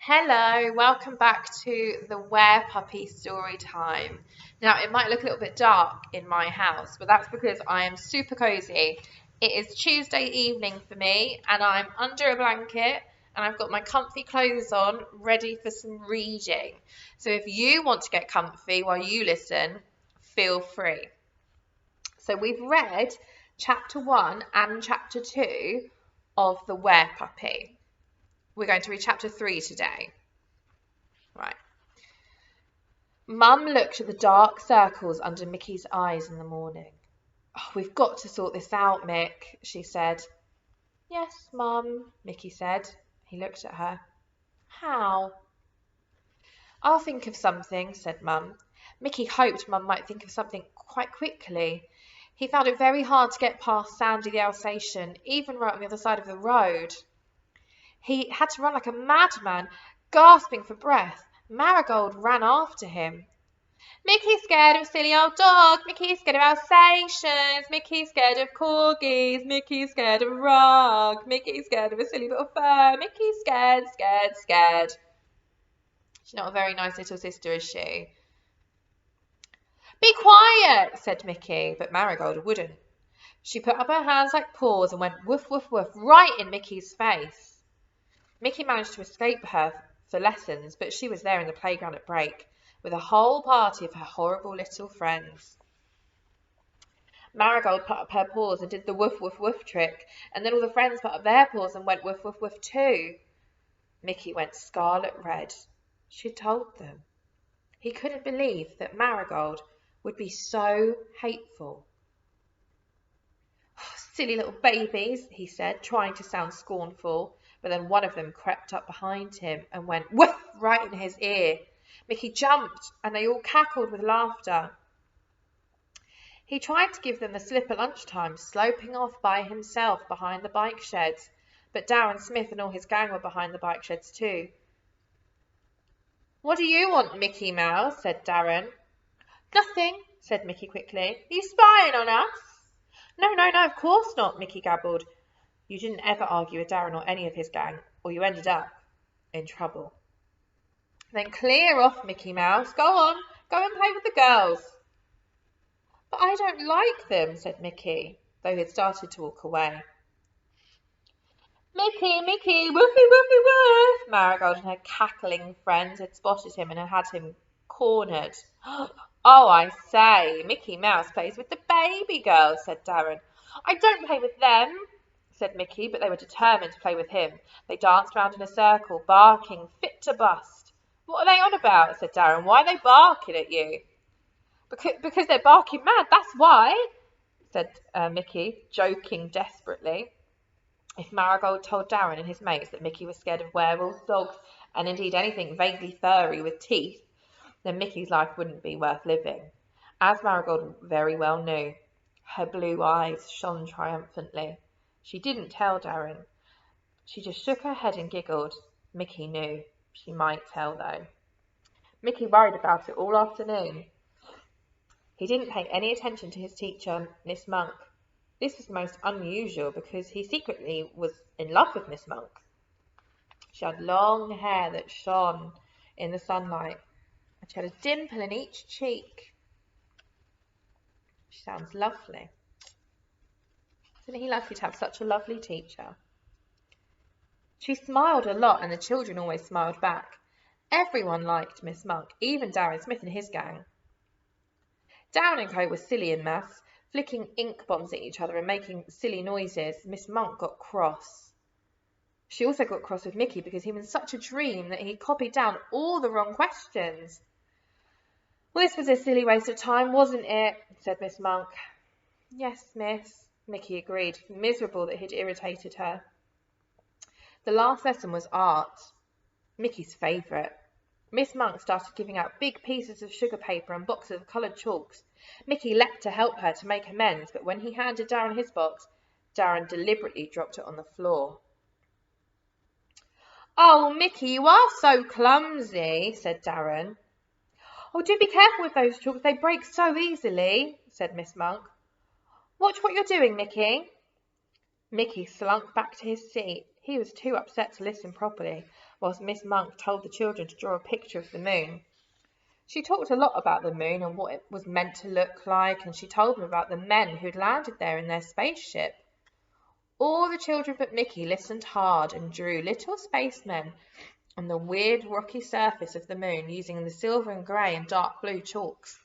Hello, welcome back to the Werepuppy story time. Now, it might look a little bit dark in my house, but that's because I am super cozy. It is Tuesday evening for me, and I'm under a blanket, and I've got my comfy clothes on, ready for some reading. So if you want to get comfy while you listen, feel free. So we've read chapter 1 and chapter 2 of the Werepuppy. We're going to read chapter 3 today. Right. Mum looked at the dark circles under Mickey's eyes in the morning. "Oh, we've got to sort this out, Mick," she said. "Yes, Mum," Mickey said. He looked at her. "How?" "I'll think of something," said Mum. Mickey hoped Mum might think of something quite quickly. He found it very hard to get past Sandy the Alsatian, even right on the other side of the road. He had to run like a madman, gasping for breath. Marigold ran after him. "Mickey's scared of silly old dog. Mickey's scared of Alsatians. Mickey's scared of corgis. Mickey's scared of rug. Mickey's scared of a silly little fur. Mickey's scared, scared, scared." She's not a very nice little sister, is she? "Be quiet," said Mickey, but Marigold wouldn't. She put up her hands like paws and went woof, woof, woof right in Mickey's face. Mickey managed to escape her for lessons, but she was there in the playground at break, with a whole party of her horrible little friends. Marigold put up her paws and did the woof, woof, woof trick, and then all the friends put up their paws and went woof, woof, woof too. Mickey went scarlet red. She'd told them. He couldn't believe that Marigold would be so hateful. "Oh, silly little babies," he said, trying to sound scornful, but then one of them crept up behind him and went woof right in his ear. Mickey jumped, and they all cackled with laughter. He tried to give them the slip at lunchtime, sloping off by himself behind the bike sheds, but Darren Smith and all his gang were behind the bike sheds too. "What do you want, Mickey Mouse?" said Darren. "Nothing," said Mickey quickly. "Are you spying on us?" No, of course not," Mickey gabbled. "You didn't ever argue with Darren or any of his gang, or you ended up in trouble." "Then clear off, Mickey Mouse. Go on, go and play with the girls." "But I don't like them," said Mickey, though he'd started to walk away. "Mickey, Mickey, woofy, woofy, woof!" Marigold and her cackling friends had spotted him and had him cornered. "Oh, I say, Mickey Mouse plays with the baby girls," said Darren. "I don't play with them," said Mickey, but they were determined to play with him. They danced round in a circle, barking fit to bust. "What are they on about?" said Darren. "Why are they barking at you?" Because they're barking mad, that's why," said Mickey, joking desperately. If Marigold told Darren and his mates that Mickey was scared of werewolves, dogs, and indeed anything vaguely furry with teeth, then Mickey's life wouldn't be worth living. As Marigold very well knew, her blue eyes shone triumphantly. She didn't tell Darren. She just shook her head and giggled. Mickey knew. She might tell, though. Mickey worried about it all afternoon. He didn't pay any attention to his teacher, Miss Monk. This was most unusual because he secretly was in love with Miss Monk. She had long hair that shone in the sunlight, and she had a dimple in each cheek. She sounds lovely. Isn't he lucky to have such a lovely teacher? She smiled a lot, and the children always smiled back. Everyone liked Miss Monk, even Darren Smith and his gang. Darren and co were silly in maths, flicking ink bombs at each other and making silly noises. Miss Monk got cross. She also got cross with Mickey because he was such a dream that he copied down all the wrong questions. "Well, this was a silly waste of time, wasn't it?" said Miss Monk. "Yes, miss," Mickey agreed, miserable that he'd irritated her. The last lesson was art, Mickey's favourite. Miss Monk started giving out big pieces of sugar paper and boxes of coloured chalks. Mickey leapt to help her to make amends, but when he handed Darren his box, Darren deliberately dropped it on the floor. "Oh, Mickey, you are so clumsy," said Darren. "Oh, do be careful with those chalks, they break so easily," said Miss Monk. "Watch what you're doing, Mickey." Mickey slunk back to his seat. He was too upset to listen properly. whilst Miss Monk told the children to draw a picture of the moon. She talked a lot about the moon and what it was meant to look like, and she told them about the men who'd landed there in their spaceship. All the children but Mickey listened hard and drew little spacemen on the weird rocky surface of the moon using the silver and grey and dark blue chalks.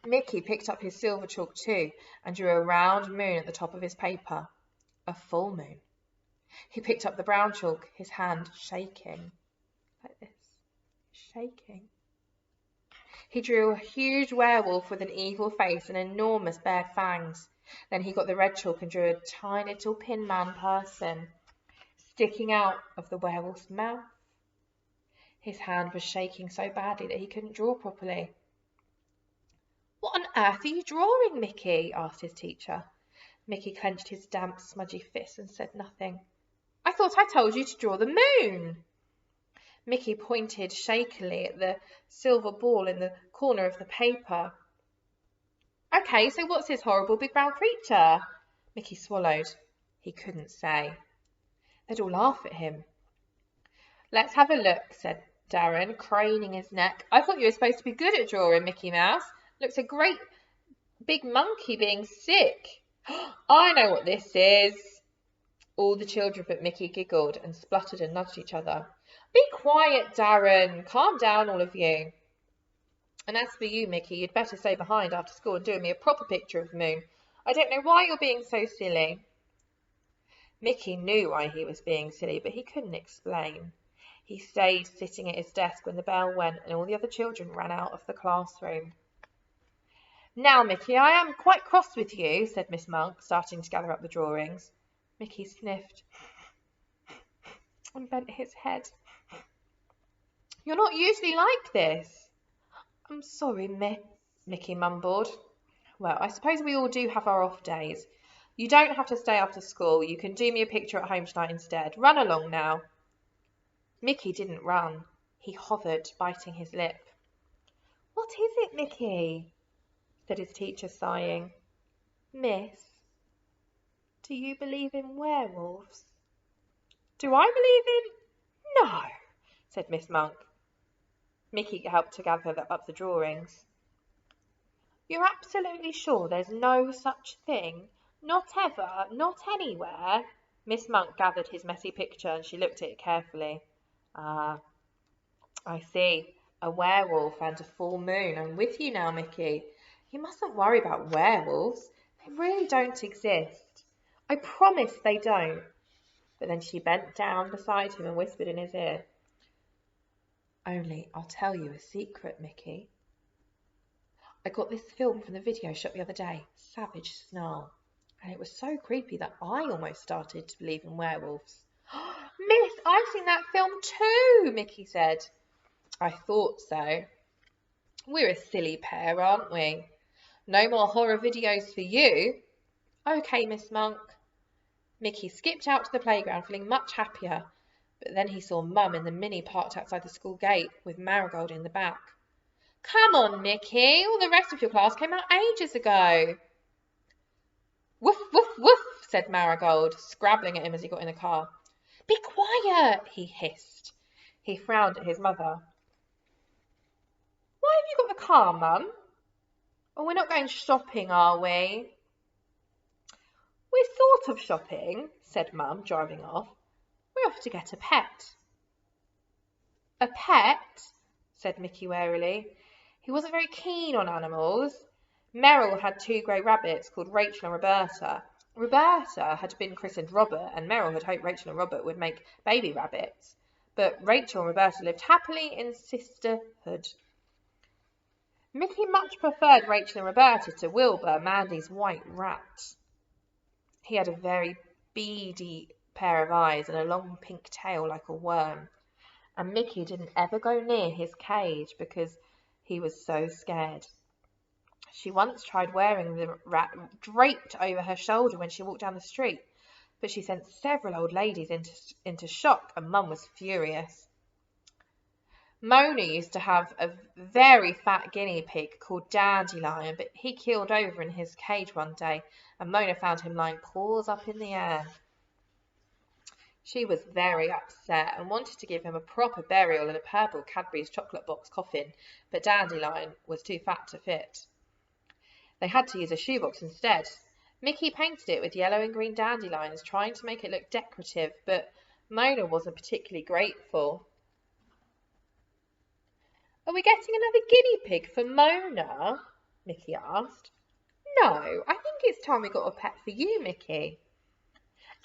Mickey picked up his silver chalk too and drew a round moon at the top of his paper, a full moon. He picked up the brown chalk, his hand shaking, like this, shaking. He drew a huge werewolf with an evil face and enormous bare fangs. Then he got the red chalk and drew a tiny little pin man person sticking out of the werewolf's mouth. His hand was shaking so badly that he couldn't draw properly. "What on earth are you drawing, Mickey?" asked his teacher. Mickey clenched his damp, smudgy fist and said nothing. "I thought I told you to draw the moon." Mickey pointed shakily at the silver ball in the corner of the paper. "Okay, so what's this horrible big brown creature?" Mickey swallowed. He couldn't say. They'd all laugh at him. "Let's have a look," said Darren, craning his neck. "I thought you were supposed to be good at drawing, Mickey Mouse. Looks a great big monkey being sick." "I know what this is." All the children but Mickey giggled and spluttered and nudged each other. "Be quiet, Darren. Calm down, all of you. And as for you, Mickey, you'd better stay behind after school and do me a proper picture of the moon. I don't know why you're being so silly." Mickey knew why he was being silly, but he couldn't explain. He stayed sitting at his desk when the bell went and all the other children ran out of the classroom. "Now, Mickey, I am quite cross with you," said Miss Monk, starting to gather up the drawings. Mickey sniffed and bent his head. "You're not usually like this." "I'm sorry, Miss," Mickey mumbled. "Well, I suppose we all do have our off days. You don't have to stay after school. You can do me a picture at home tonight instead. Run along now." Mickey didn't run. He hovered, biting his lip. "What is it, Mickey?" said his teacher, sighing. "Miss, do you believe in werewolves?" "Do I believe in—" "No," said Miss Monk. Mickey helped to gather up the drawings. "You're absolutely sure there's no such thing? Not ever? Not anywhere?" Miss Monk gathered his messy picture and she looked at it carefully. "Ah, I see. A werewolf and a full moon. I'm with you now, Mickey. You mustn't worry about werewolves. They really don't exist. I promise they don't." But then she bent down beside him and whispered in his ear, "Only I'll tell you a secret, Mickey. I got this film from the video shop the other day, Savage Snarl, and it was so creepy that I almost started to believe in werewolves." "Miss, I've seen that film too," Mickey said. "I thought so. We're a silly pair, aren't we? No more horror videos for you." "Okay, Miss Monk." Mickey skipped out to the playground feeling much happier, but then he saw Mum in the Mini parked outside the school gate with Marigold in the back. "Come on, Mickey. All the rest of your class came out ages ago." "Woof, woof, woof," said Marigold, scrabbling at him as he got in the car. "Be quiet," he hissed. He frowned at his mother. "Why have you got the car, Mum? Oh, we're not going shopping, are we?" "We're sort of shopping," said Mum, driving off. "We're off to get a pet." "A pet?" said Mickey warily. He wasn't very keen on animals. Merrill had 2 grey rabbits called Rachel and Roberta. Roberta had been christened Robert, and Merrill had hoped Rachel and Robert would make baby rabbits. But Rachel and Roberta lived happily in sisterhood. Mickey much preferred Rachel and Roberta to Wilbur, Mandy's white rat. He had a very beady pair of eyes and a long pink tail like a worm, and Mickey didn't ever go near his cage because he was so scared. She once tried wearing the rat draped over her shoulder when she walked down the street, but she sent several old ladies into shock, and Mum was furious. Mona used to have a very fat guinea pig called Dandelion, but he keeled over in his cage one day, and Mona found him lying paws up in the air. She was very upset and wanted to give him a proper burial in a purple Cadbury's chocolate box coffin, but Dandelion was too fat to fit. They had to use a shoebox instead. Mickey painted it with yellow and green dandelions, trying to make it look decorative, but Mona wasn't particularly grateful. "Are we getting another guinea pig for Mona?" Mickey asked. "No, I think it's time we got a pet for you, Mickey."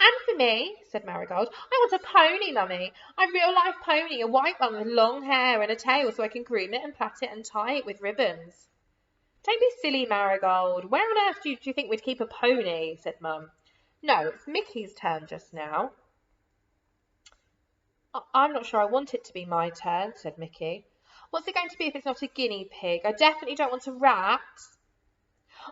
"And for me," said Marigold. "I want a pony, Mummy. A real-life pony, a white one with long hair and a tail so I can groom it and plait it and tie it with ribbons." "Don't be silly, Marigold. Where on earth do you think we'd keep a pony?" said Mum. "No, it's Mickey's turn just now." "I'm not sure I want it to be my turn," said Mickey. "What's it going to be if it's not a guinea pig? I definitely don't want a rat."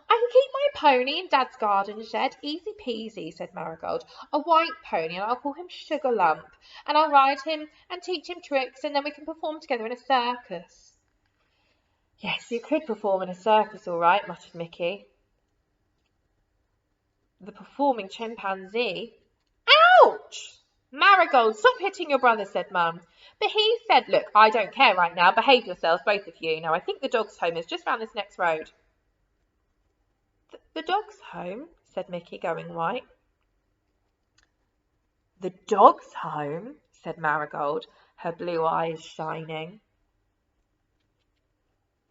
"I can keep my pony in Dad's garden shed, easy peasy," said Marigold. "A white pony, and I'll call him Sugar Lump, and I'll ride him and teach him tricks, and then we can perform together in a circus." "Yes, you could perform in a circus, all right," muttered Mickey. "The performing chimpanzee." "Ouch! Marigold, stop hitting your brother," said Mum. "But he said—" "Look, I don't care right now. Behave yourselves, both of you. Now, I think the dog's home is just round this next road." The dog's home?" said Mickey, going white. "The dog's home?" said Marigold, her blue eyes shining.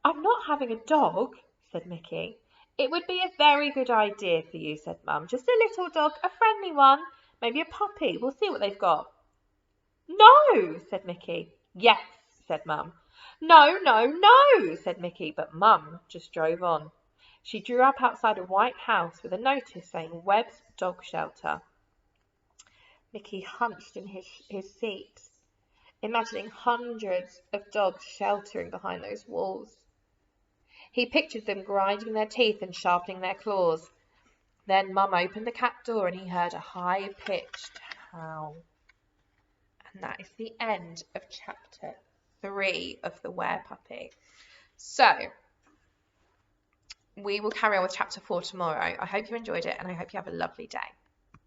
"I'm not having a dog," said Mickey. "It would be a very good idea for you," said Mum. "Just a little dog, a friendly one. Maybe a puppy. We'll see what they've got." "No," said Mickey. "Yes," said Mum. "No, no, no," said Mickey, but Mum just drove on. She drew up outside a white house with a notice saying Webb's Dog Shelter. Mickey hunched in his seat, imagining hundreds of dogs sheltering behind those walls. He pictured them grinding their teeth and sharpening their claws. Then Mum opened the cat door and he heard a high-pitched howl. And that is the end of chapter 3 of the Werepuppy. So, we will carry on with chapter 4 tomorrow. I hope you enjoyed it and I hope you have a lovely day.